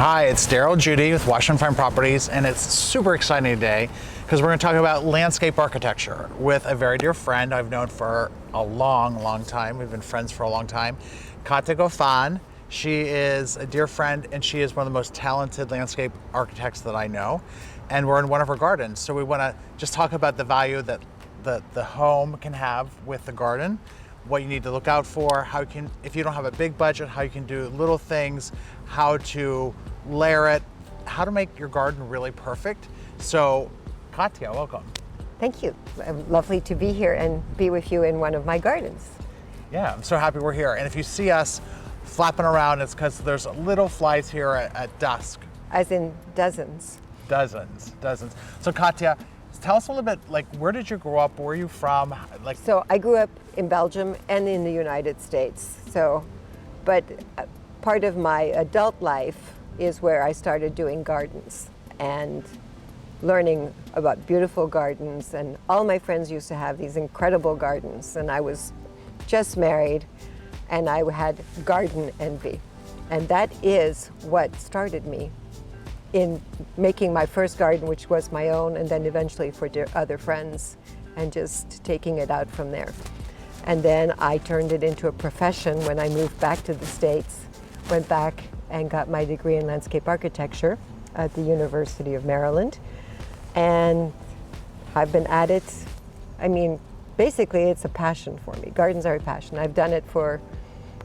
Hi, it's Daryl and Judy with Washington Fine Properties, and it's a super exciting today because we're going to talk about landscape architecture with a very dear friend I've known for a long time. We've been friends for a long time. Katia Goffin. She is a dear friend, and she is one of the most talented landscape architects that I know. And we're in one of her gardens, so we want to just talk about the value that the home can have with the garden, what you need to look out for, how you can, if you don't have a big budget, how you can do little things, how to layer it, how to make your garden really perfect. So, Katia, welcome. Thank you. Lovely to be here and be with you in one of my gardens. Yeah, I'm so happy we're here. And if you see us flapping around, it's because there's little flies here at dusk. As in dozens. Dozens. So Katia, tell us a little bit, like, where did you grow up? Where are you from? So I grew up in Belgium and in the United States. But part of my adult life is where I started doing gardens and learning about beautiful gardens. And all my friends used to have these incredible gardens. And I was just married and I had garden envy. And that is what started me in making my first garden, which was my own, and then eventually for other friends, and just taking it out from there. And then I turned it into a profession when I moved back to the States, went back and got my degree in landscape architecture at the University of Maryland. And I've been at it, I mean, basically it's a passion for me. Gardens are a passion. I've done it for,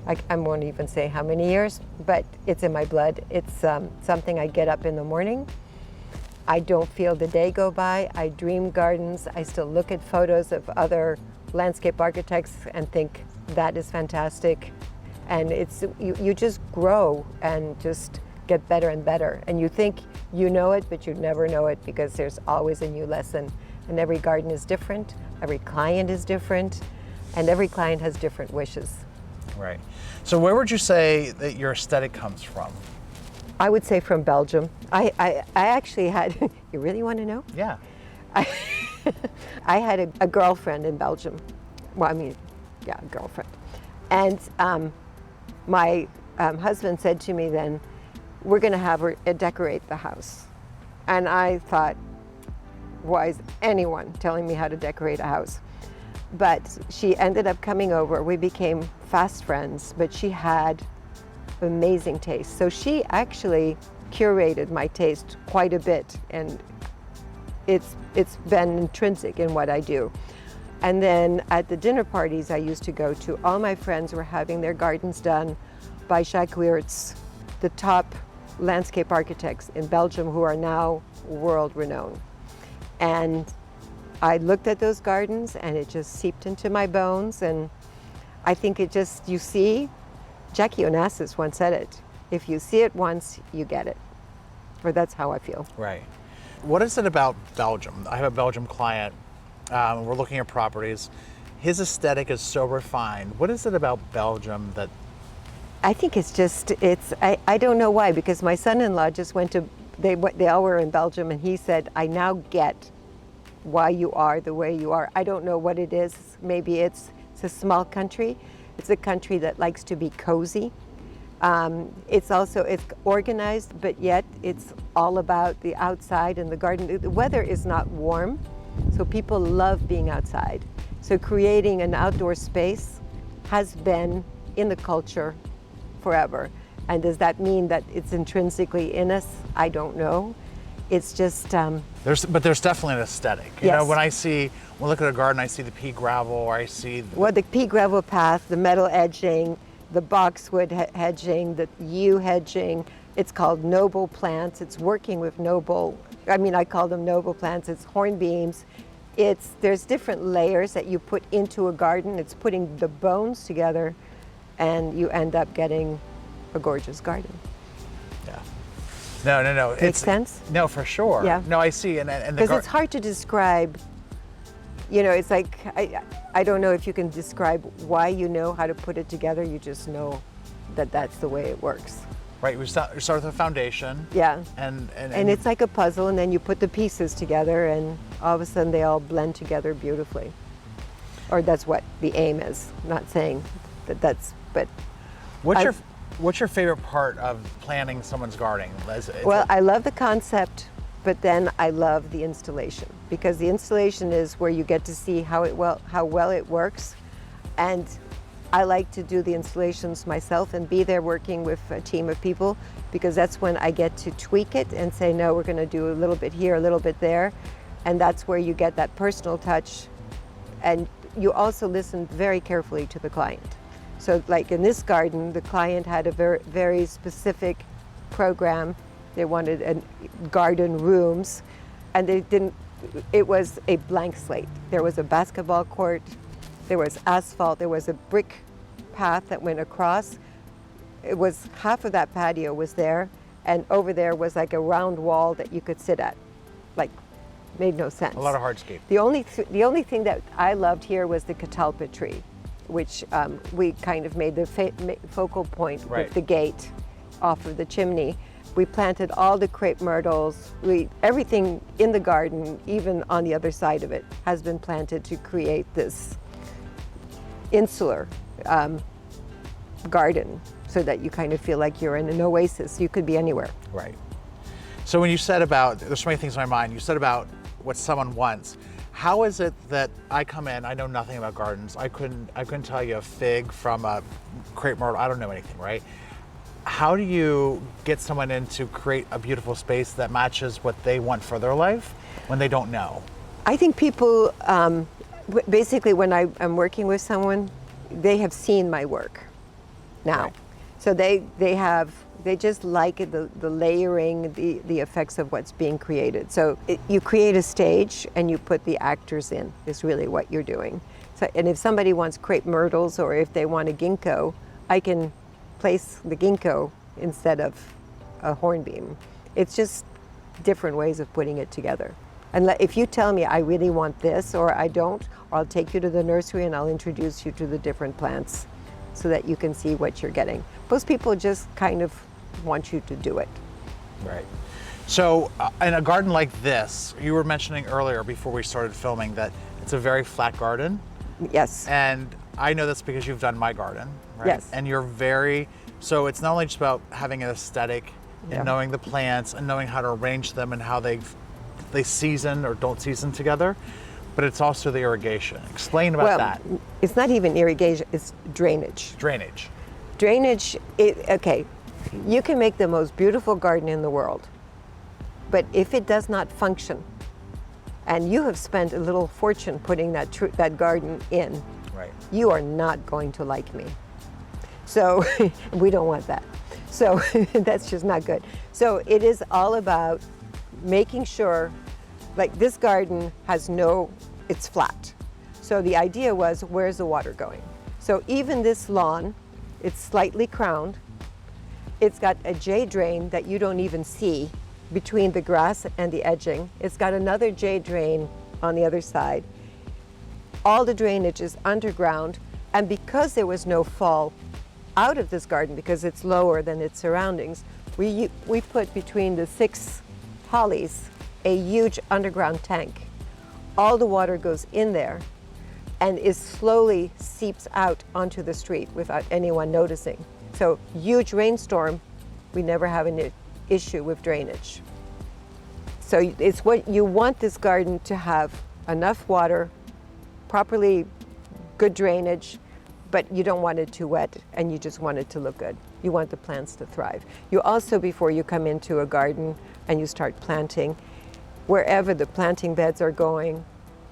I won't even say how many years, but it's in my blood. It's something I get up in the morning. I don't feel the day go by. I dream gardens. I still look at photos of other landscape architects and think that is fantastic. And it's you just grow and just get better and better. And you think you know it, but you never know it because there's always a new lesson. And every garden is different. Every client is different. And every client has different wishes. Right. So where would you say that your aesthetic comes from? I would say from Belgium. I actually had, you really want to know? Yeah. I had a girlfriend in Belgium. Well, I mean, yeah, a girlfriend. And my husband said to me then, we're going to have her decorate the house. And I thought, why is anyone telling me how to decorate a house? But she ended up coming over. We became fast friends, but she had amazing taste. So she actually curated my taste quite a bit, and it's been intrinsic in what I do. And then at the dinner parties I used to go to, all my friends were having their gardens done by Jacques Weerts, the top landscape architects in Belgium who are now world renowned. And I looked at those gardens and it just seeped into my bones, and I think it just, you see, Jackie Onassis once said it, if you see it once, you get it. Or that's how I feel. Right. What is it about Belgium? I have a Belgium client, we're looking at properties. His aesthetic is so refined. What is it about Belgium that? I think it's just, I don't know why, because my son-in-law just went to, they all were in Belgium, and he said, I now get why you are the way you are. I don't know what it is. Maybe it's a small country. It's a country that likes to be cozy. It's organized, but yet it's all about the outside and the garden. The weather is not warm, so people love being outside. So creating an outdoor space has been in the culture forever. And does that mean that it's intrinsically in us? I don't know. It's just There's definitely an aesthetic. You yes. know, when I look at a garden, I see the pea gravel, or I see the pea gravel path, the metal edging, the boxwood hedging, the yew hedging. It's called noble plants. It's working with I call them noble plants. It's hornbeams. There's different layers that you put into a garden. It's putting the bones together, and you end up getting a gorgeous garden. Yeah. No. Makes sense? No, for sure. Yeah. No, I see. And because it's hard to describe. You know, it's like, I don't know if you can describe why you know how to put it together. You just know that that's the way it works. Right, we start with a foundation. Yeah. And it's like a puzzle, and then you put the pieces together, and all of a sudden they all blend together beautifully. Or that's what the aim is. I'm not saying that that's, but What's What's your favorite part of planning someone's garden? Well, I love the concept, but then I love the installation, because the installation is where you get to see how well it works. And I like to do the installations myself and be there working with a team of people, because that's when I get to tweak it and say, no, we're going to do a little bit here, a little bit there. And that's where you get that personal touch. And you also listen very carefully to the client. So like in this garden, the client had a very, very specific program. They wanted garden rooms, and it was a blank slate. There was a basketball court, there was asphalt, there was a brick path that went across. It was half of that patio was there, and over there was like a round wall that you could sit at. Like, made no sense. A lot of hardscape. The only thing that I loved here was the catalpa tree, which we kind of made the focal point with the gate off of the chimney. We planted all the crepe myrtles. Everything in the garden, even on the other side of it, has been planted to create this insular garden, so that you kind of feel like you're in an oasis. You could be anywhere. Right. So when you said about, there's so many things in my mind, you said about what someone wants. How is it that I come in, I know nothing about gardens, I couldn't tell you a fig from a crepe myrtle, I don't know anything, right? How do you get someone in to create a beautiful space that matches what they want for their life when they don't know? I think people, basically when I'm working with someone, they have seen my work now. Right. So they just like it, the layering, the effects of what's being created. So you create a stage and you put the actors in, is really what you're doing. So, and if somebody wants crepe myrtles, or if they want a ginkgo, I can place the ginkgo instead of a hornbeam. It's just different ways of putting it together. And if you tell me I really want this or I don't, I'll take you to the nursery and I'll introduce you to the different plants so that you can see what you're getting. Most people just kind of want you to do it. Right. So in a garden like this, you were mentioning earlier before we started filming that it's a very flat garden. Yes. And I know that's because you've done my garden, right? Yes. And so it's not only just about having an aesthetic and knowing the plants and knowing how to arrange them and how they season or don't season together, but it's also the irrigation. Explain about that. It's not even irrigation, it's drainage. Drainage. Drainage, okay, you can make the most beautiful garden in the world, but if it does not function, and you have spent a little fortune putting that garden in, right, you are not going to like me. So we don't want that. So that's just not good. So it is all about making sure, like this garden it's flat. So the idea was, where's the water going? So even this lawn, it's slightly crowned. It's got a J drain that you don't even see between the grass and the edging. It's got another J drain on the other side. All the drainage is underground, and because there was no fall out of this garden, because it's lower than its surroundings, we put between the 6 hollies a huge underground tank. All the water goes in there and slowly seeps out onto the street without anyone noticing. So huge rainstorm, we never have an issue with drainage. So it's what you want this garden to have: enough water, properly good drainage, but you don't want it too wet, and you just want it to look good. You want the plants to thrive. You also, before you come into a garden and you start planting, wherever the planting beds are going,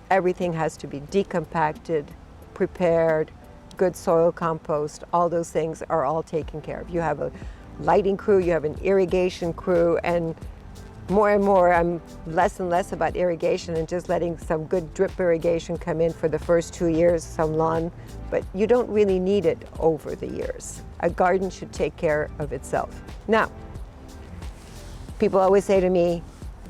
everything has to be decompacted, prepared, good soil compost, all those things are all taken care of. You have a lighting crew, you have an irrigation crew, and more I'm less and less about irrigation and just letting some good drip irrigation come in for the first 2 years, some lawn, but you don't really need it over the years. A garden should take care of itself. Now, people always say to me,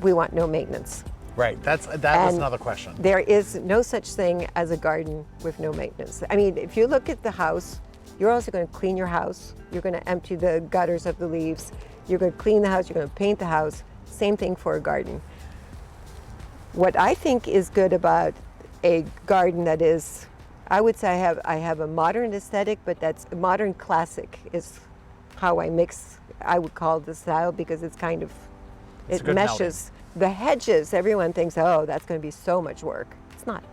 we want no maintenance. Right, that was another question. There is no such thing as a garden with no maintenance. I mean, if you look at the house, you're also going to clean your house, you're going to empty the gutters of the leaves, you're going to clean the house, you're going to paint the house. Same thing for a garden. What I think is good about a garden that is, I would say I have a modern aesthetic, but that's modern classic is how I mix, I would call the style, because it's kind of, It's a it good meshes. The hedges, everyone thinks, oh, that's going to be so much work. It's not.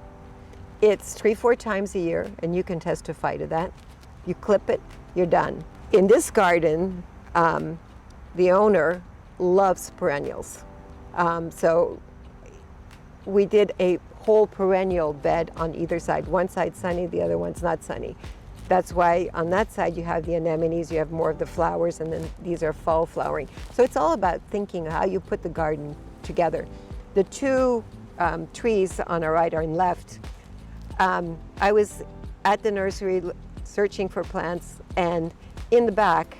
It's 3-4 times a year, and you can testify to that. You clip it, you're done. In this garden, the owner loves perennials. So we did a whole perennial bed on either side. One side sunny, the other one's not sunny. That's why on that side you have the anemones, you have more of the flowers, and then these are fall flowering. So it's all about thinking how you put the garden together. The two trees on our right and left, I was at the nursery searching for plants, and in the back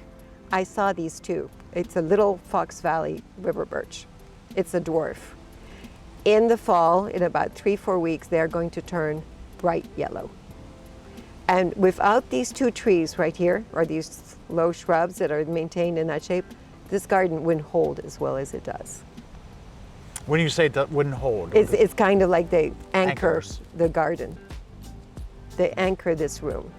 I saw these two. It's a little Fox Valley river birch. It's a dwarf. In the fall, in about 3-4 weeks, they're going to turn bright yellow. And without these two trees right here, or these low shrubs that are maintained in that shape, this garden wouldn't hold as well as it does. When you say that wouldn't hold, It's kind of like they anchor Anchors. the garden. They anchor this room.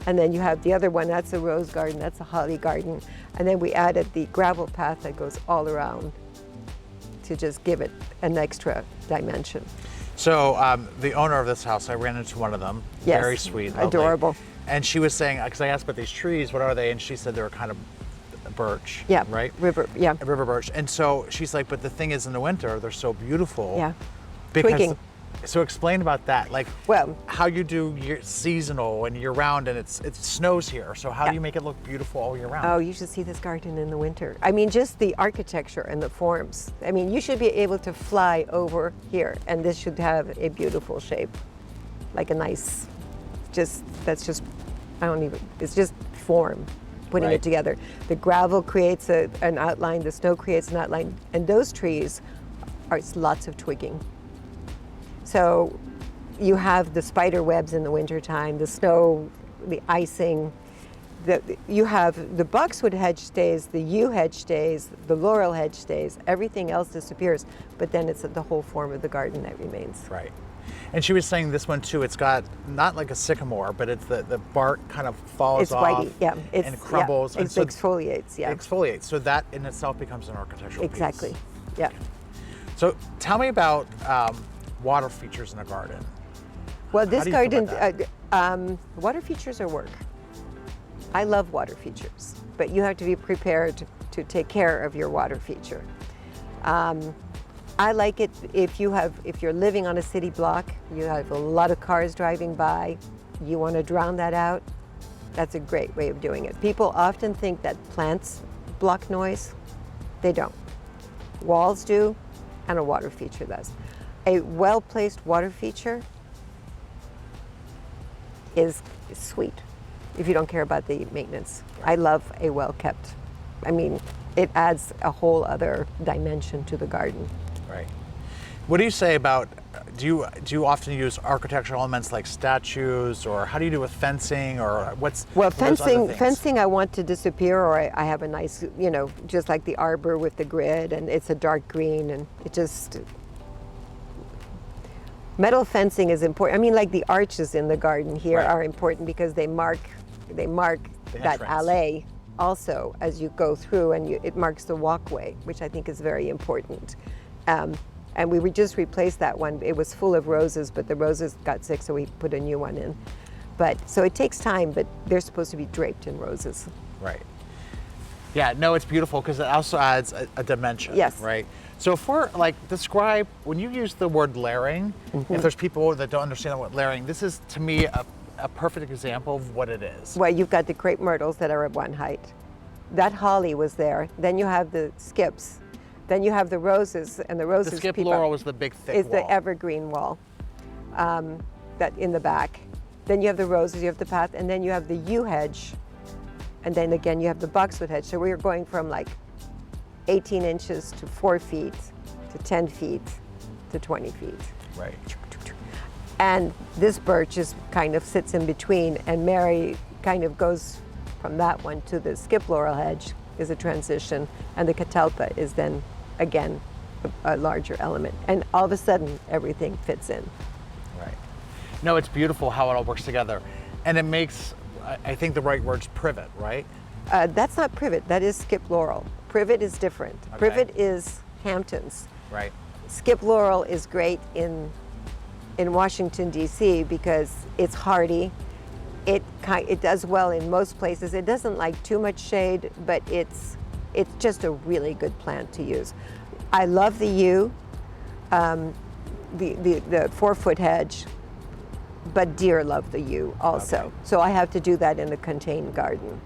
And then you have the other one, that's a rose garden, that's a holly garden. And then we added the gravel path that goes all around to just give it an extra dimension. So the owner of this house, I ran into one of them. Yes, Very sweet, lovely. adorable. And she was saying, because I asked about these trees, what are they? And she said they were kind of birch. Yeah, Right? river, yeah. River birch. And so she's like, but the thing is, in the winter, they're so beautiful. Yeah. Because, Twigging. So explain about that, like Well, how you do seasonal and year round, and it snows here. So how do you make it look beautiful all year round? oh, you should see this garden in the winter. I mean, just the architecture and the forms. I mean, you should be able to fly over here, and this should have a beautiful shape, like a nice, it's just form, putting Right. it together. The gravel creates an outline, the snow creates an outline, and those trees are lots of twigging. So you have the spider webs in the wintertime, the snow, the icing. You have the boxwood hedge stays, the yew hedge stays, the laurel hedge stays, everything else disappears, but then it's the whole form of the garden that remains. Right. And she was saying this one too, it's got not like a sycamore, but it's the bark kind of falls It's off whitey, yeah. and crumbles. Yeah, and it so exfoliates, yeah. It exfoliates. So that in itself becomes an architectural Exactly, piece. yeah. So tell me about water features in a garden. Well, How this do you feel garden, about water features are work. I love water features, but you have to be prepared to take care of your water feature. I like it if you're living on a city block, you have a lot of cars driving by, you want to drown that out, that's a great way of doing it. People often think that plants block noise. They don't. Walls do, and a water feature does. A well-placed water feature is sweet if you don't care about the maintenance. I love a well-kept. I mean, it adds a whole other dimension to the garden. Right. What do you say about, do you often use architectural elements like statues, or how do you do with fencing, or what are those other things? Fencing I want to disappear, or I have a nice, just like the arbor with the grid, and it's a dark green, and it just, metal fencing is important. I mean, like the arches in the garden here Right. are important because they mark that entrance. alley also as you go through, and it marks the walkway, which I think is very important. And we just replaced that one. It was full of roses, but the roses got sick, so we put a new one in. So it takes time, but they're supposed to be draped in roses. Right. Yeah, no, it's beautiful because it also adds a dimension. Yes. Right. So if we're describe, when you use the word layering, if there's people that don't understand what layering, this is to me a perfect example of what it is. Well, you've got the crepe myrtles that are at one height. That holly was there. Then you have the skips. Then you have the roses, and the roses. The skip people- laurel was the big thick is wall. the evergreen wall that in the back. Then you have the roses, you have the path, and then you have the yew hedge, and then again you have the boxwood hedge. So we are going from like 18 inches to 4 feet to 10 feet to 20 feet. Right. And this birch kind of sits in between, and Mary kind of goes from that one to the skip laurel hedge is a transition, and the catalpa is then again a larger element. And all of a sudden everything fits in. Right. No, it's beautiful how it all works together. And it makes, I think the right word's privet, right? That's not privet. That is skip laurel. Privet is different. Okay. Privet is Hamptons. Right. Skip laurel is great in Washington D.C. because it's hardy. It does well in most places. It doesn't like too much shade, but it's just a really good plant to use. I love the yew, the 4-foot hedge, but deer love the yew also. Okay. So I have to do that in a contained garden.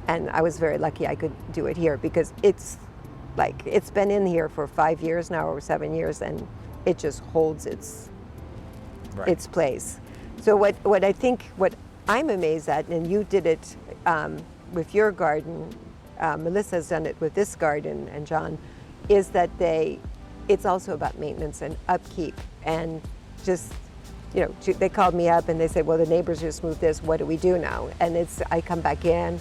And I was very lucky I could do it here because it's been in here for 5 years now or 7 years, and it just holds its place. So what I'm amazed at, and you did it with your garden, Melissa's done it with this garden, and John, is that it's also about maintenance and upkeep, and just, they called me up and they said, well, the neighbors just moved this, what do we do now? And I come back in,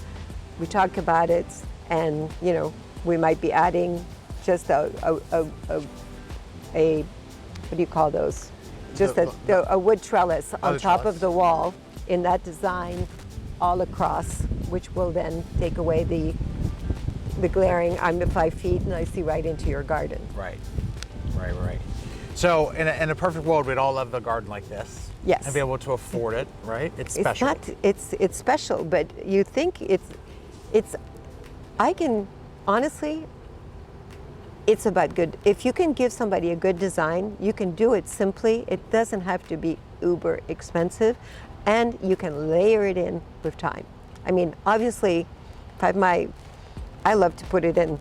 we talk about it, and we might be adding just a what do you call those? Just a wood trellis on top of the wall in that design all across, which will then take away the glaring. I'm at 5 feet and I see right into your garden. Right. So in a perfect world, we'd all love a garden like this. Yes. And be able to afford it, right? It's special. It's special, but you think I can, honestly, it's about good. If you can give somebody a good design, you can do it simply. It doesn't have to be uber expensive, and you can layer it in with time. I mean, obviously, I love to put it in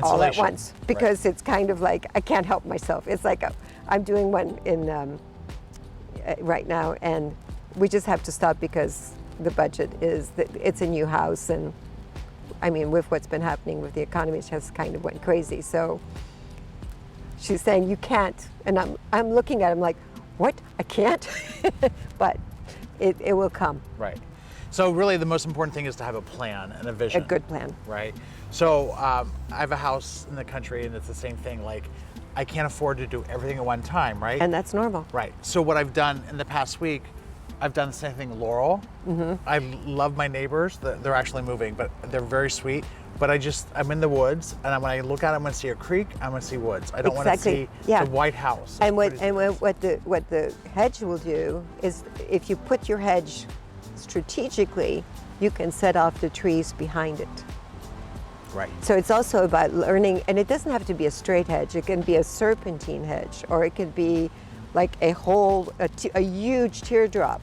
all at once because it's kind of like I can't help myself. It's like I'm doing one in right now, and we just have to stop because the budget it's a new house, and I mean, with what's been happening with the economy, it just kind of went crazy. So she's saying you can't, and I'm looking at him like, what? I can't, but it will come. Right. So really, the most important thing is to have a plan and a vision. A good plan. Right. So I have a house in the country, and it's the same thing. Like, I can't afford to do everything at one time, right? And that's normal. Right. So what I've done in the past week, I've done the same thing, Laurel. Mm-hmm. I love my neighbors. They're actually moving, but they're very sweet. But I'm in the woods, and when I look out, I'm going to see a creek. I'm going to see woods. I don't want to see the White House. And what the hedge will do is, if you put your hedge strategically, you can set off the trees behind it. Right. So it's also about learning, and it doesn't have to be a straight hedge. It can be a serpentine hedge, or it could be like a huge teardrop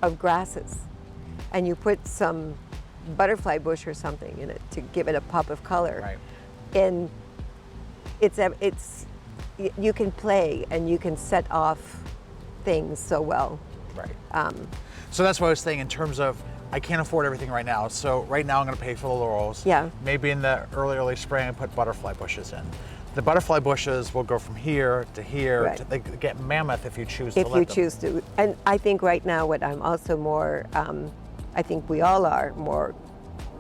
of grasses, and you put some butterfly bush or something in it to give it a pop of color. Right. And you can play and you can set off things so well. Right. So that's what I was saying in terms of, I can't afford everything right now. So right now I'm going to pay for the laurels. Yeah. Maybe in the early spring I put butterfly bushes in. The butterfly bushes will go from here to here. Right. They get mammoth if you choose to let them. If you choose to. And I think right now what I'm also more, I think we all are more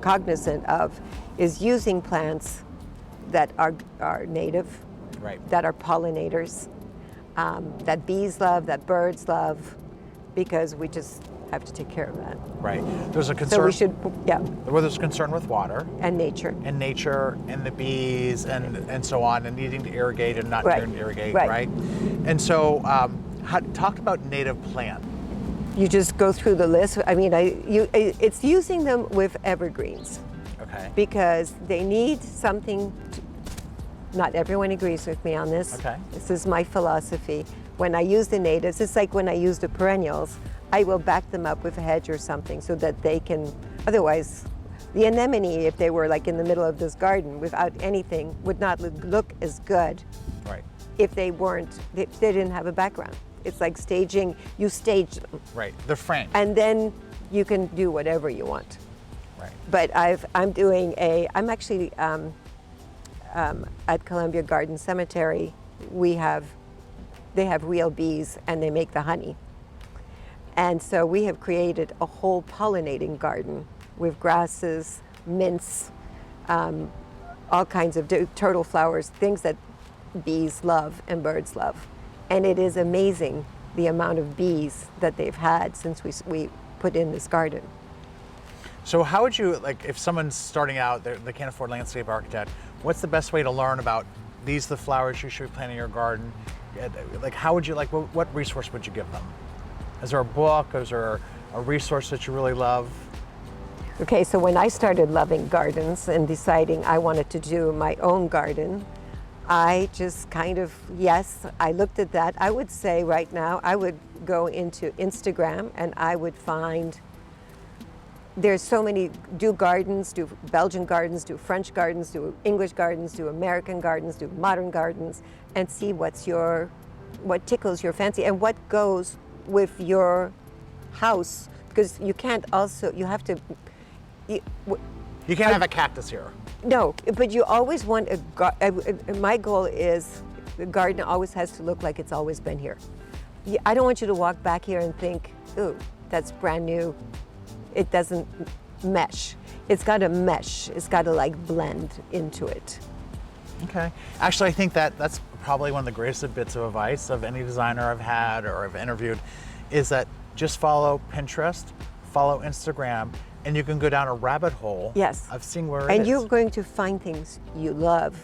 cognizant of, is using plants that are native, right, that are pollinators, that bees love, that birds love, because we just have to take care of that. Right. There's a concern. So we should, yeah. Well, there's concern with water. And nature. And the bees and so on, and needing to irrigate and not needing to irrigate, right? Right. And so, talk about native plant. You just go through the list. I mean, it's using them with evergreens. Okay. Because they need something. Not everyone agrees with me on this. Okay. This is my philosophy. When I use the natives, it's like when I use the perennials, I will back them up with a hedge or something so that they can, otherwise, the anemone, if they were like in the middle of this garden without anything, would not look as good. Right. If they didn't have a background. It's like staging, you stage them. Right, they're framed. And then you can do whatever you want. Right. But I'm actually, at Columbia Garden Cemetery, they have real bees and they make the honey. And so we have created a whole pollinating garden with grasses, mints, all kinds of turtle flowers, things that bees love and birds love. And it is amazing the amount of bees that they've had since we put in this garden. So how would you, like, if someone's starting out, they can't afford landscape architect, what's the best way to learn about these are the flowers you should be planting in your garden? Like, how would you, like, what resource would you give them? Is there a book? Is there a resource that you really love? Okay, so when I started loving gardens and deciding I wanted to do my own garden, I just kind of, yes, I looked at that. I would say right now, I would go into Instagram and I would find there's so many, do gardens, do Belgian gardens, do French gardens, do English gardens, do American gardens, do modern gardens, and see what tickles your fancy and what goes with your house. Because you can't also, you have to, You can't have a cactus here. no, but you always want my goal is the garden always has to look like it's always been here. I don't want you to walk back here and think, ooh, that's brand new. It doesn't mesh. It's got to mesh. It's got to like blend into it. Okay. Actually, I think that's probably one of the greatest bits of advice of any designer I've had or I've interviewed is that just follow Pinterest, follow Instagram, and you can go down a rabbit hole Yes. of seeing where it And is. you're going to find things you love.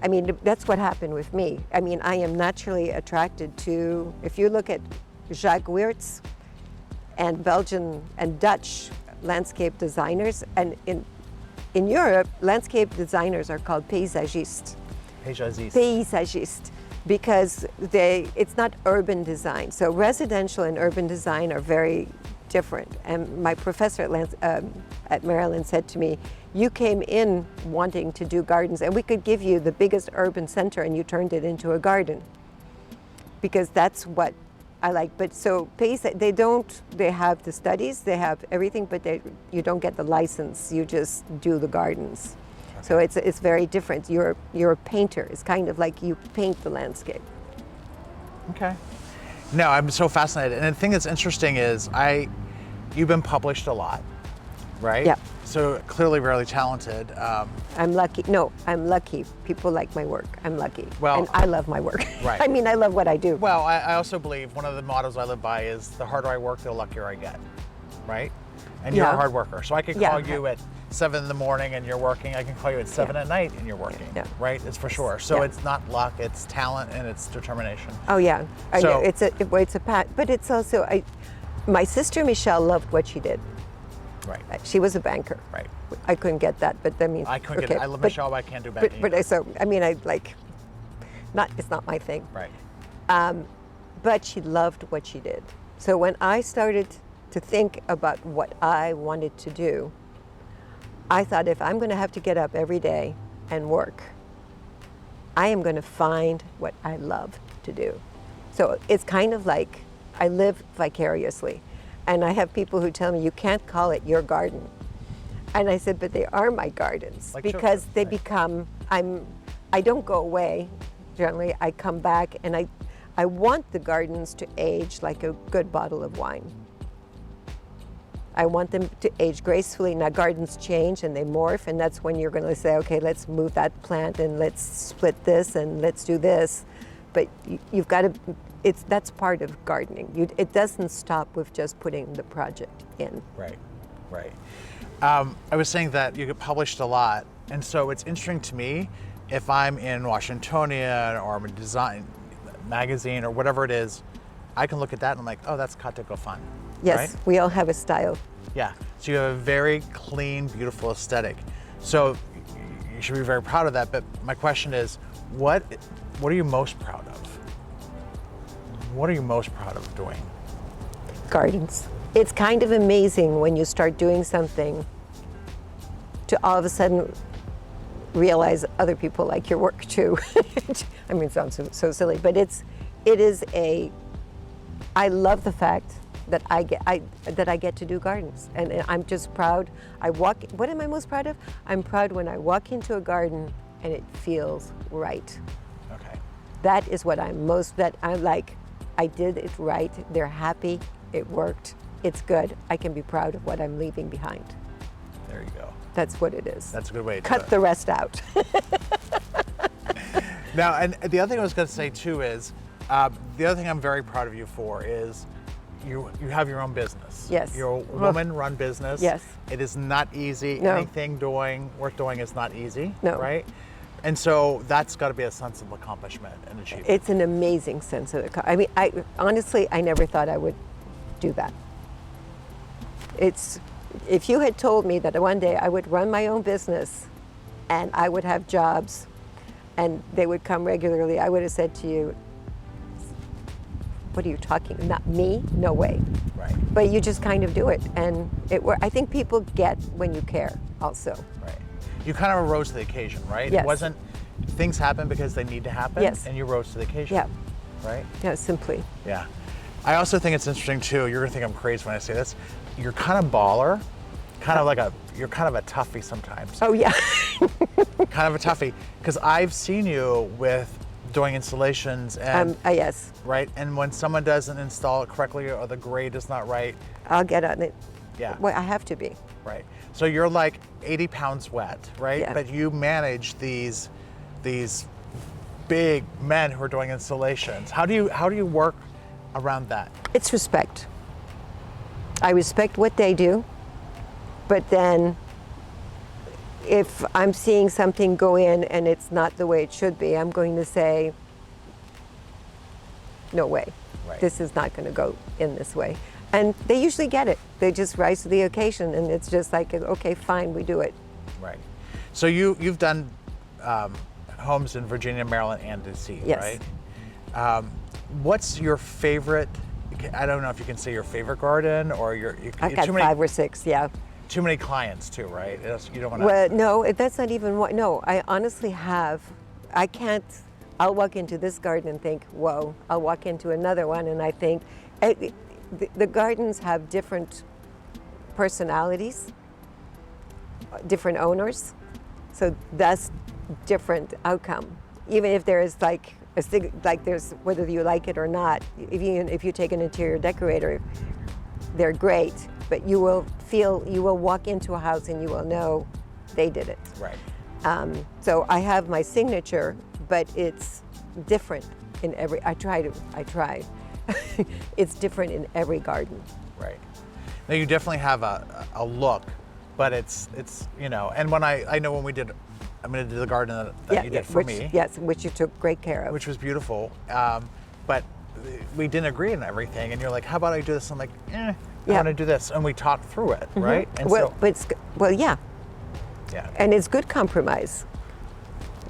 I mean, that's what happened with me. I mean, I am naturally attracted to, if you look at Jacques Weerts and Belgian and Dutch landscape designers, and in Europe, landscape designers are called paysagistes. Paysagistes, because it's not urban design. So residential and urban design are very different. And my professor at Maryland said to me, you came in wanting to do gardens and we could give you the biggest urban center and you turned it into a garden. Because that's what I like. But so they have the studies, they have everything, but you don't get the license, you just do the gardens. Okay. So it's very different. You're a painter. It's kind of like you paint the landscape. Okay. No, I'm so fascinated. And the thing that's interesting is you've been published a lot, right? Yeah. So clearly really talented. I'm lucky. No, I'm lucky. People like my work. I'm lucky. Well, and I love my work. Right. I mean, I love what I do. Well, I also believe one of the mottos I live by is the harder I work, the luckier I get, right? And you're a hard worker. So I could call you at 7 in the morning and you're working. I can call you at 7 at night and you're working, right? It's for sure. So it's not luck, it's talent and it's determination. Oh yeah, I So, know. It's a pat, but it's also my sister Michelle loved what she did. Right. She was a banker. Right. I couldn't get that, but I mean, I couldn't get it. I love Michelle, but I can't do banking. But it's not my thing. Right. But she loved what she did. So when I started to think about what I wanted to do, I thought if I'm going to have to get up every day and work, I am going to find what I love to do. So it's kind of like I live vicariously. And I have people who tell me, you can't call it your garden. And I said, but they are my gardens Like because children, they right. become, I don't go away. Generally, I come back and I want the gardens to age like a good bottle of wine. I want them to age gracefully. Now gardens change and they morph, and that's when you're going to say, okay, let's move that plant and let's split this and let's do this. But you've got to, that's part of gardening. It doesn't stop with just putting the project in. Right, right. I was saying that you get published a lot, and so it's interesting to me if I'm in Washingtonian or I'm a design magazine or whatever it is, I can look at that and I'm like, oh, that's Katia Goffin. Yes, right? we all have a style. Yeah, so you have a very clean, beautiful aesthetic. So you should be very proud of that, but my question is, what are you most proud of? What are you most proud of doing? Gardens. It's kind of amazing when you start doing something to all of a sudden realize other people like your work too. I mean, it sounds so silly, but I love the fact that I get to do gardens, and I'm just proud. What am I most proud of? I'm proud when I walk into a garden and it feels right. Okay. That is what I'm like, I did it right, they're happy, it worked, it's good. I can be proud of what I'm leaving behind. There you go. That's what it is. That's a good way to cut the rest out. Now, and the other thing I was going to say too is, the other thing I'm very proud of you for is you have your own business. Yes. You're a woman-run business. Yes. It is not easy. No. Anything worth doing is not easy. No. Right? And so that's got to be a sense of accomplishment and achievement. It's an amazing sense of I mean, honestly, I never thought I would do that. If you had told me that one day I would run my own business and I would have jobs and they would come regularly, I would have said to you, what are you talking? Not me? No way. Right. But you just kind of do it. And I think people get when you care also. Right. You kind of rose to the occasion, right? Yes. It wasn't, things happen because they need to happen. Yes. And you rose to the occasion. Yeah. Right? Yeah, simply. Yeah. I also think it's interesting too, you're gonna think I'm crazy when I say this, you're kind of baller, you're kind of a toughie sometimes. Oh yeah. Kind of a toughie, because I've seen you doing installations and, yes. right? And when someone doesn't install it correctly or the grade is not right, I'll get on it. yeah. Well, I have to be. Right. So you're like 80 pounds wet, right? Yeah. But you manage these big men who are doing installations. How do you work around that? It's respect. I respect what they do, but then if I'm seeing something go in and it's not the way it should be, I'm going to say, no way. Right. This is not going to go in this way. And they usually get it. They just rise to the occasion, and it's just like, okay, fine, we do it. Right. So you've done homes in Virginia, Maryland, and DC, Yes. right? What's your favorite? I don't know if you can say your favorite garden or I've got 5 or 6, yeah. Too many clients too, right? You don't want to. Well, no, that's not even what. No, I honestly have. I can't. I'll walk into this garden and think, whoa. I'll walk into another one and I think, the gardens have different personalities, different owners, so that's different outcome. Even if there is there's whether you like it or not. If you take an interior decorator, they're great, but you will walk into a house and you will know they did it. Right. So I have my signature, but it's different in every. I try. It's different in every garden. Right. Now you definitely have a look, but it's and when I know when we did, I'm going to do the garden that you did for me. Yes, which you took great care of. Which was beautiful, but we didn't agree on everything, and you're like, how about I do this? I'm like, I want to do this, and we talked through it, right? And yeah. Yeah. And it's good compromise.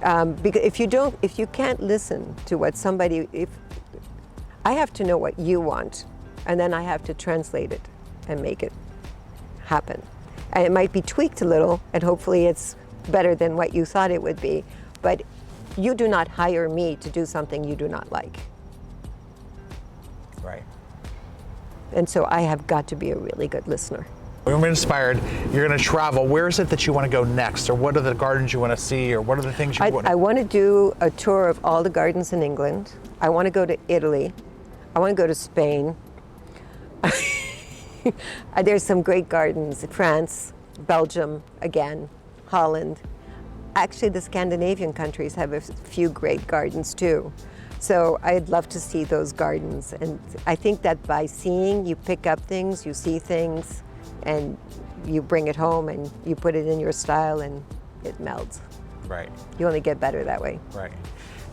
Because if you can't listen to what somebody, I have to know what you want, and then I have to translate it and make it happen. And it might be tweaked a little, and hopefully it's better than what you thought it would be, but you do not hire me to do something you do not like. Right. And so I have got to be a really good listener. When we're inspired, you're going to travel. Where is it that you want to go next, or what are the gardens you want to see, or what are the things you want? I want to do a tour of all the gardens in England. I want to go to Italy. I want to go to Spain. There's some great gardens in France, Belgium, again, Holland. Actually, the Scandinavian countries have a few great gardens too. So I'd love to see those gardens. And I think that by seeing, you pick up things, you see things, and you bring it home and you put it in your style and it melds. Right. You only get better that way. Right.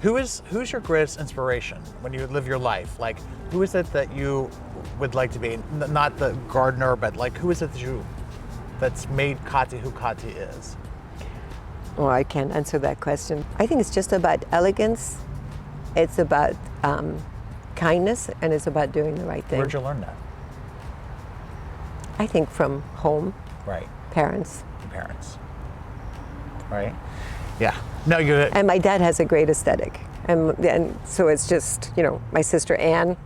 Who's your greatest inspiration when you live your life? Like, who is it that you would like to be? Not the gardener, but like, who is it that's made Katia who Katia is? Well, I can't answer that question. I think it's just about elegance. It's about kindness, and it's about doing the right thing. Where'd you learn that? I think from home. Right. Parents. Parents. Right. Yeah. No, you. And my dad has a great aesthetic, and so it's just my sister Anne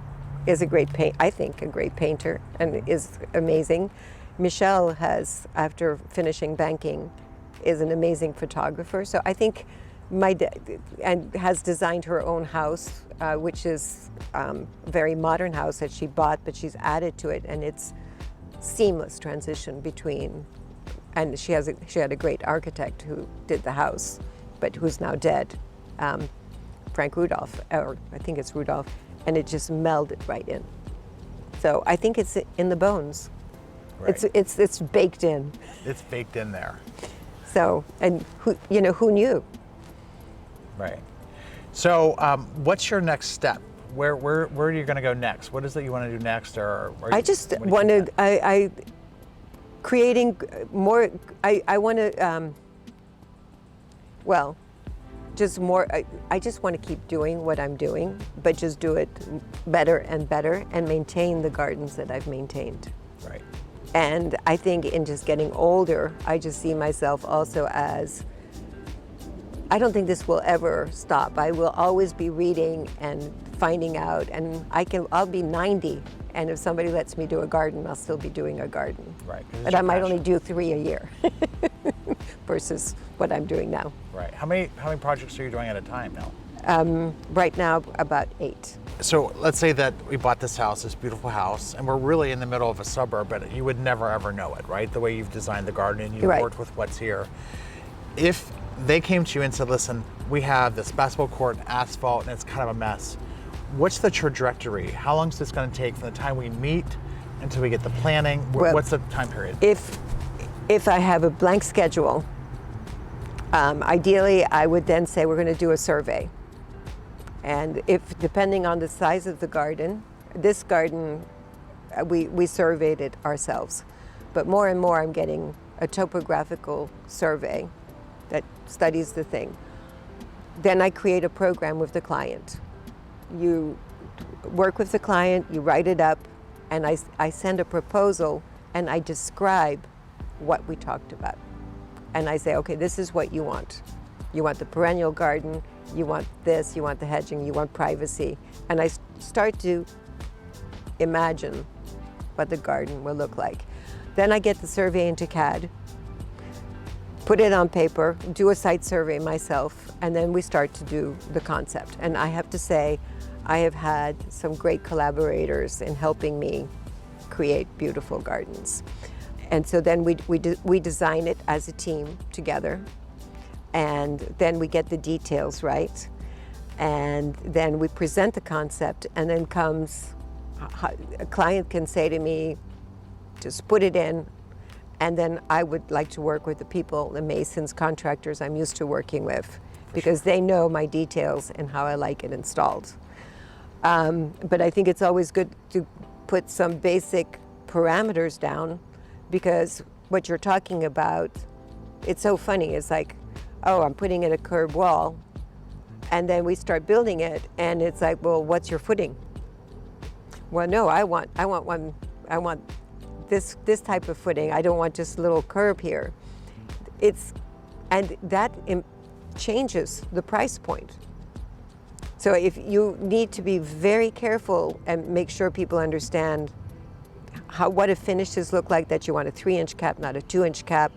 is a great a great painter and is amazing. Michelle has, after finishing banking, is an amazing photographer. So I think my dad has designed her own house, which is a very modern house that she bought, but she's added to it, and it's seamless transition between. And she had a great architect who did the house, but who's now dead, Frank Rudolph, or I think it's Rudolph, and it just melded right in. So I think it's in the bones. Right. It's baked in. It's baked in there. So, and who knew? Right. So what's your next step? Where are you going to go next? What is it you want to do next? I just want to, I creating more, I want to, well, just more, I just want to keep doing what I'm doing, but just do it better and better and maintain the gardens that I've maintained. Right. And I think in just getting older, I just see myself also as, I don't think this will ever stop. I will always be reading and finding out, and I'll be 90, and if somebody lets me do a garden, I'll still be doing a garden. Right. But I might only do 3 a year versus what I'm doing now. Right. How many projects are you doing at a time now? Right now, about 8. So let's say that we bought this house, this beautiful house, and we're really in the middle of a suburb, but you would never ever know it, right? The way you've designed the garden and you've Right. worked with what's here. If they came to you and said, listen, we have this basketball court and asphalt and it's kind of a mess, what's the trajectory? How long is this going to take from the time we meet until we get the planning? Well, What's the time period? If I have a blank schedule, ideally I would then say we're going to do a survey. And if, depending on the size of the garden, this garden, we surveyed it ourselves. But more and more I'm getting a topographical survey that studies the thing. Then I create a program with the client. You work with the client, you write it up, and I send a proposal and I describe what we talked about. And I say, okay, this is what you want. You want the perennial garden, you want this, you want the hedging, you want privacy. And I start to imagine what the garden will look like. Then I get the survey into CAD, put it on paper, do a site survey myself, and then we start to do the concept. And I have to say, I have had some great collaborators in helping me create beautiful gardens. And so then we design it as a team together, and then we get the details right, and then we present the concept, and then comes, a client can say to me, just put it in, and then I would like to work with the people, the masons, contractors I'm used to working with, because they know my details and how I like it installed. But I think it's always good to put some basic parameters down, because what you're talking about, it's so funny. It's like, oh, I'm putting in a curb wall, and then we start building it, and it's like, well, what's your footing? Well, no, I want this type of footing. I don't want just a little curb here. And that changes the price point. So if you need to be very careful and make sure people understand what a finishes look like, that you want a 3-inch cap, not a 2-inch cap.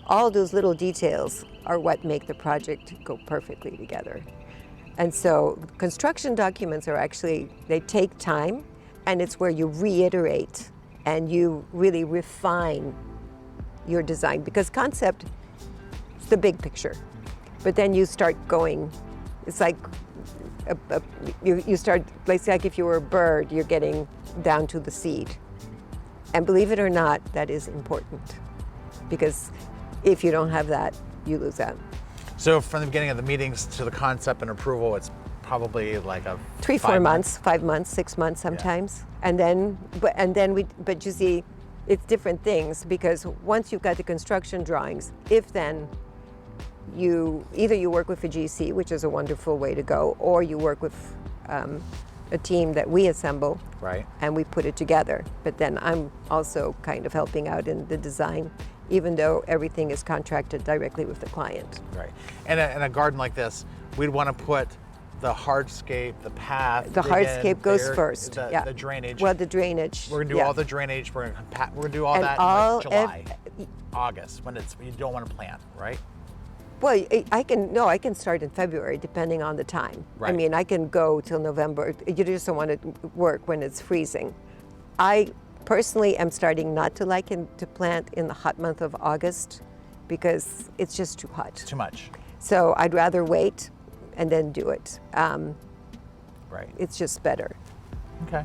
All those little details are what make the project go perfectly together. And so construction documents are actually, they take time, and it's where you reiterate and you really refine your design, because concept is the big picture. But then you start going, it's like, you start, like if you were a bird, you're getting down to the seed. And believe it or not, that is important, because if you don't have that, you lose out. So from the beginning of the meetings to the concept and approval, it's probably like a 3-4 months, 5 months, 6 months sometimes. Yeah. But you see, it's different things, because once you've got the construction drawings, either you work with a GC, which is a wonderful way to go, or you work with a team that we assemble, right, and we put it together. But then I'm also kind of helping out in the design, even though everything is contracted directly with the client. Right. And in a garden like this, we'd want to put the hardscape, the path. The hardscape goes first. Yeah. The drainage. Well, the drainage. We're gonna do all the drainage. We're gonna do all that in like July, August, when you don't want to plant, right? Well, I can start in February, depending on the time. Right. I mean, I can go till November. You just don't want to work when it's freezing. I personally am starting not to like to plant in the hot month of August, because it's just too hot. Too much. So I'd rather wait and then do it. Right. It's just better. Okay.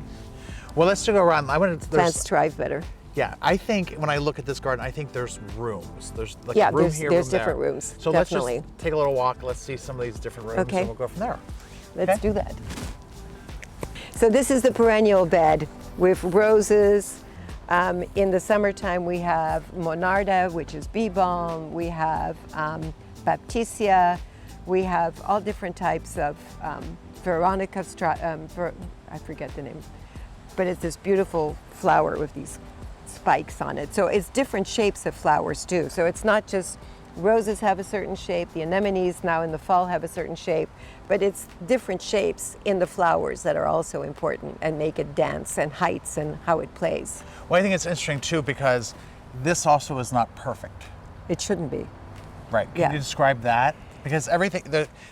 Well, let's go around. Plants thrive better. Yeah, I think when I look at this garden, I think there's rooms. There's like Yeah, a room here, there's room there. different rooms, So definitely. let's just take a little walk. Let's see some of these different rooms, Okay. and we'll go from there. Let's do that. So this is the perennial bed with roses. In the summertime, we have monarda, which is bee balm. We have baptisia. We have all different types of Veronica, I forget the name, but it's this beautiful flower with these spikes on it. So it's different shapes of flowers too. So it's not just roses have a certain shape, the anemones now in the fall have a certain shape, but it's different shapes in the flowers that are also important and make it dance, and heights and how it plays. Well, I think it's interesting too because this also is not perfect. It shouldn't be. Right. Can Yeah. you describe that? Because everything,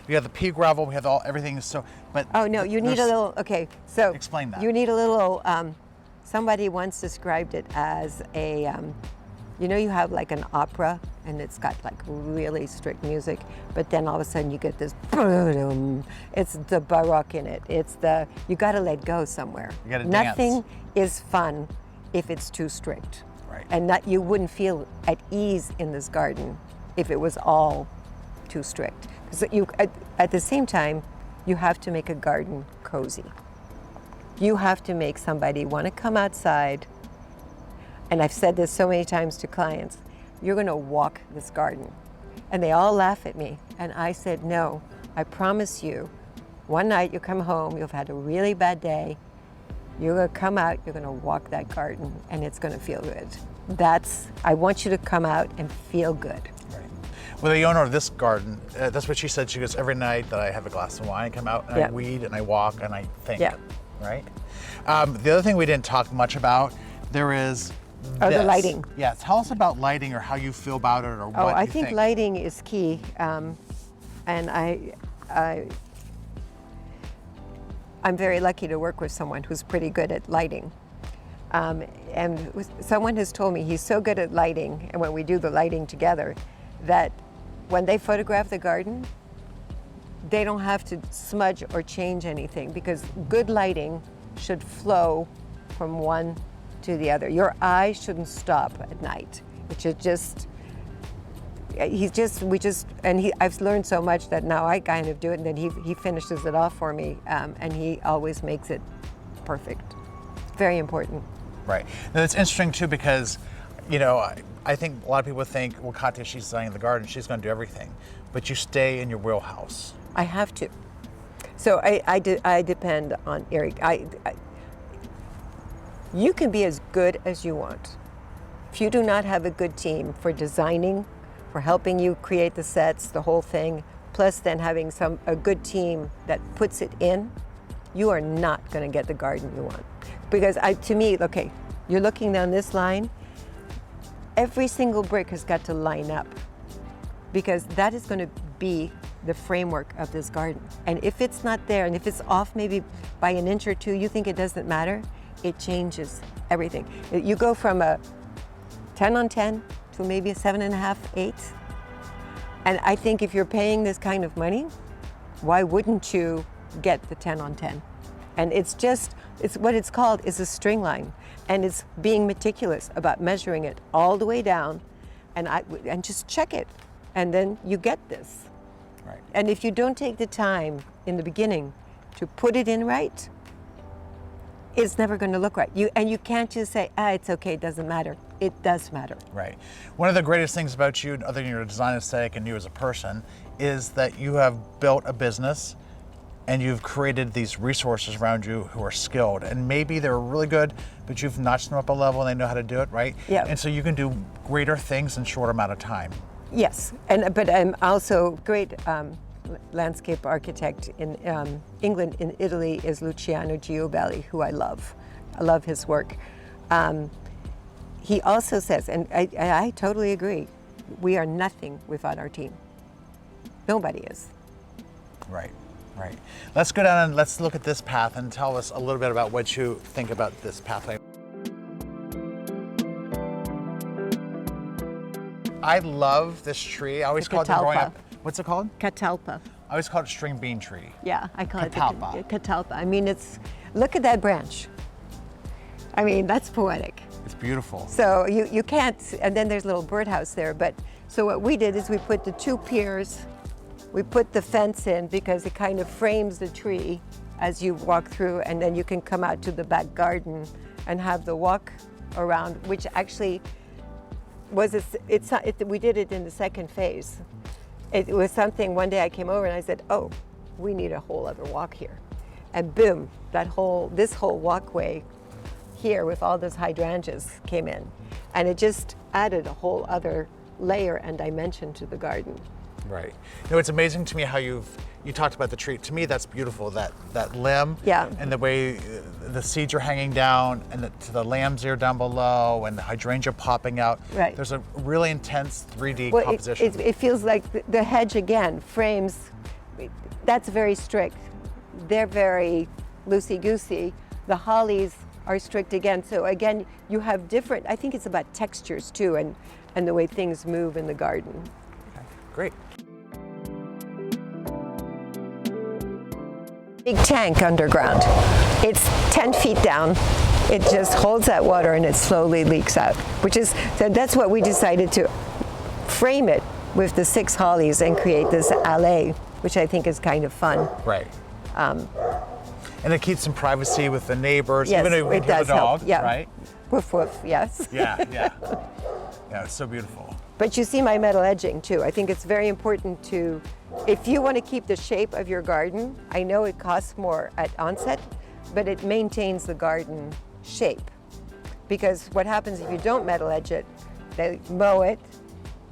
we have the pea gravel, we have everything. So, but Oh no, you need a there's- little. Okay, so Explain that. You need a little. Somebody once described it as a. You have like an opera, and it's got like really strict music, but then all of a sudden you get this. It's the baroque in it. You got to let go somewhere. You gotta Nothing dance. is fun if it's too strict. Right. And that you wouldn't feel at ease in this garden if it was all too strict. So at the same time, you have to make a garden cozy. You have to make somebody want to come outside. And I've said this so many times to clients, you're going to walk this garden. And they all laugh at me. And I said, no, I promise you, one night you come home, you've had a really bad day, you're going to come out, you're going to walk that garden, and it's going to feel good. I want you to come out and feel good. Right. Well, the owner of this garden, that's what she said. She goes, every night that I have a glass of wine, I come out and Yeah. I weed and I walk and I think. Yeah. Right? The other thing we didn't talk much about, there is Oh, the this. lighting. Yeah, tell us about lighting or how you feel about it or what Oh, I you think lighting is key, and I'm very lucky to work with someone who's pretty good at lighting. Someone has told me he's so good at lighting, and when we do the lighting together, that when they photograph the garden, they don't have to smudge or change anything because good lighting should flow from one to the other. Your eye shouldn't stop at night. It should just, I've learned so much that now I kind of do it, and then he finishes it off for me, and he always makes it perfect. Very important. Right. Now, it's interesting too because, I think a lot of people think, well, Katia, she's designing the garden, she's going to do everything, but you stay in your wheelhouse. I have to. So I depend on Eric. You can be as good as you want. If you do not have a good team for designing, for helping you create the sets, the whole thing, plus then having a good team that puts it in, you are not going to get the garden you want. Because to me, okay, you're looking down this line, every single brick has got to line up because that is going to be the framework of this garden. And if it's not there, and if it's off maybe by an inch or two, you think it doesn't matter, it changes everything. You go from a 10 on 10 to maybe a 7.5, 8. And I think if you're paying this kind of money, why wouldn't you get the 10 on 10? And it's what it's called is a string line. And it's being meticulous about measuring it all the way down and just check it. And then you get this. Right. And if you don't take the time in the beginning to put it in right, it's never going to look right. You can't just say, it's okay, it doesn't matter. It does matter. Right. One of the greatest things about you, other than your design aesthetic and you as a person, is that you have built a business and you've created these resources around you who are skilled. And maybe they're really good, but you've notched them up a level and they know how to do it, right? Yeah. And so you can do greater things in a short amount of time. Yes, but I'm also great landscape architect in England. In Italy is Luciano Giobelli, who I love. I love his work. He also says, and I totally agree, we are nothing without our team. Nobody is. Right, right. Let's go down and let's look at this path and tell us a little bit about what you think about this pathway. I love this tree. I always called it growing up. What's it called? Catalpa. I always called it string bean tree. Yeah, I call Catalpa. it catalpa. I mean, look at that branch. I mean, that's poetic. It's beautiful. So you can't, and then there's a little birdhouse there. But so what we did is we put the 2 piers, we put the fence in because it kind of frames the tree as you walk through, and then you can come out to the back garden and have the walk around, which actually was, we did it in the second phase. It was something, one day I came over and I said, oh, we need a whole other walk here. And boom, this whole walkway here with all those hydrangeas came in. And it just added a whole other layer and dimension to the garden. Right. You know, it's amazing to me how you talked about the tree. To me, that's beautiful, that limb. Yeah. And the way the seeds are hanging down, and to the lamb's ear down below, and the hydrangea popping out. Right. There's a really intense 3D Well, composition. it feels like the hedge again frames, that's very strict. They're very loosey-goosey. The hollies are strict again. So again, you have different, I think it's about textures too, and the way things move in the garden. Okay, great. Big tank underground. It's 10 feet down. It just holds that water and it slowly leaks out, so that's what we decided to frame it with the 6 hollies and create this allée, which I think is kind of fun. Right. And it keeps some privacy with the neighbors, Yes, even if we it hear the does help, dog, yeah. right? Woof woof, yes. Yeah, yeah. Yeah, it's so beautiful. But you see my metal edging too. I think it's very important to, if you want to keep the shape of your garden, I know it costs more at onset, but it maintains the garden shape. Because what happens if you don't metal edge it, they mow it,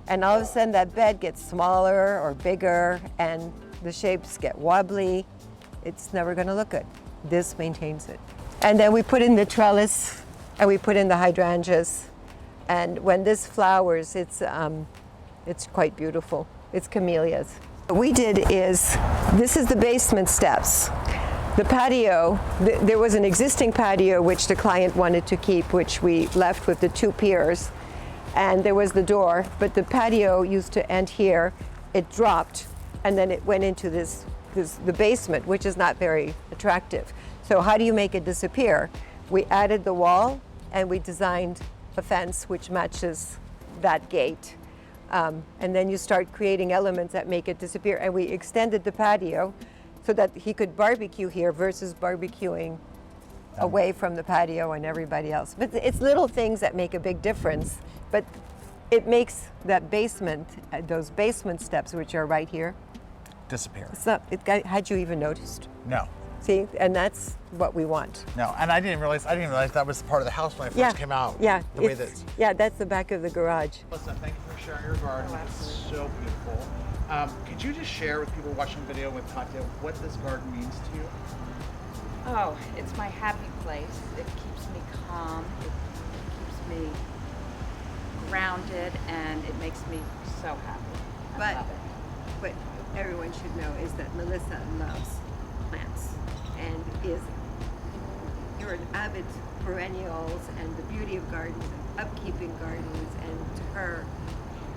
and all of a sudden that bed gets smaller or bigger, and the shapes get wobbly. It's never going to look good. This maintains it. And then we put in the trellis, and we put in the hydrangeas. And when this flowers, it's quite beautiful. It's camellias. What we did is, this is the basement steps. The patio, there was an existing patio which the client wanted to keep, which we left with the 2 piers. And there was the door, but the patio used to end here. It dropped, and then it went into the basement, which is not very attractive. So how do you make it disappear? We added the wall, and we designed a fence which matches that gate. And then you start creating elements that make it disappear. And we extended the patio so that he could barbecue here versus barbecuing away from the patio and everybody else. But it's little things that make a big difference. But it makes that basement, those basement steps, which are right here, Disappear. Had you even noticed? No. See, and that's what we want. No, and I didn't realize that was part of the house when I first came out. Yeah, The way that. yeah, that's the back of the garage. Listen, thank you for sharing your garden. It's so beautiful. Could you just share with people watching the video with Katia what this garden means to you? Oh, it's my happy place. It keeps me calm. It keeps me grounded, and it makes me so happy. I love it. What everyone should know is that Melissa loves plants and you're an avid perennials and the beauty of gardens and upkeeping gardens, and to her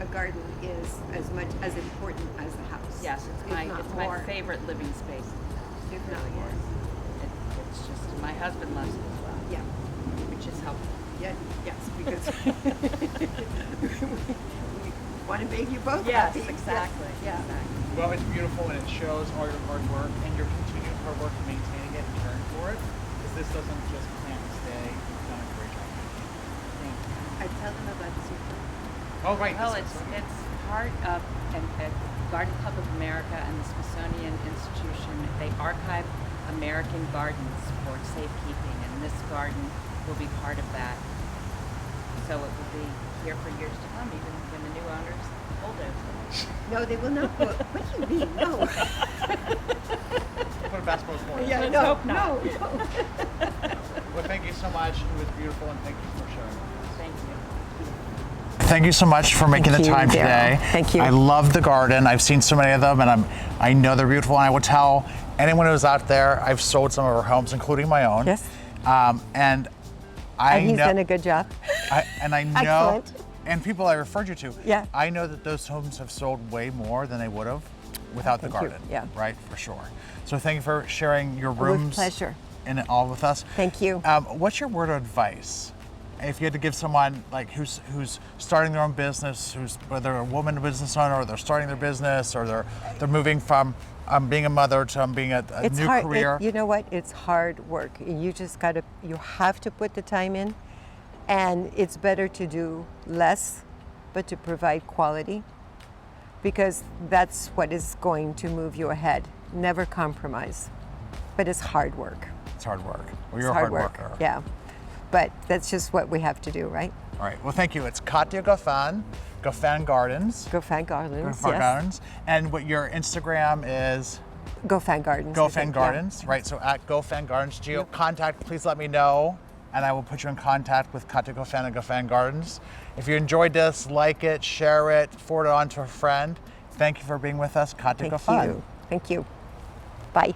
a garden is as important as the house. Yes, it's my favorite living space. If not more. It's just, my husband loves it as well. Yeah. Which is helpful. Yeah, yes, because we want to make you both Yes, happy. exactly. Yeah. Exactly. Well, it's beautiful, and it shows all your hard work and your continued hard work in maintaining it and caring for it. Because this doesn't just plant and stay. You've done a great job. Thank you. I tell them about the super. Oh, right. Well, it's part of Garden Club of America and the Smithsonian Institution. They archive American gardens for safekeeping, and this garden will be part of that. So it will be here for years to come, even when the new owners hold it. No, they will not. What do you mean? No. Put a basketball court. Yeah, Let's no, hope not. no. Well, thank you so much. It was beautiful, and thank you for sharing. Thank you. Thank you so much for making the you, time Daryl. today. Thank you. I love the garden. I've seen so many of them, and I know they're beautiful. And I will tell anyone who's out there, I've sold some of our homes, including my own. Yes. And I And he's know, done a good job. I know, Excellent. and people I referred you to. Yeah. I know that those homes have sold way more than they would have without the Thank you. garden. Yeah. Right, for sure. So thank you for sharing your With rooms. pleasure. in it all with us. Thank you. What's your word of advice? If you had to give someone like who's starting their own business, whether a woman business owner or they're starting their business or they're moving from being a mother to being a It's new hard. career. You know what? It's hard work. You just you have to put the time in, and it's better to do less, but to provide quality, because that's what is going to move you ahead. Never compromise, but it's hard work. It's hard work. Well, It's you're a hard work. worker. Yeah, but that's just what we have to do, right? All right. Well, thank you. It's Katia Goffin Gardens. Goffin Gardens. Goffin Yes. Gardens. And what your Instagram is? Goffin Gardens. I Goffin think, Gardens, right? So at Goffin Gardens, contact, please let me know, and I will put you in contact with Katia Goffin and Goffin Gardens. If you enjoyed this, like it, share it, forward it on to a friend. Thank you for being with us, Katia Thank Goffin. you. Thank you. Bye.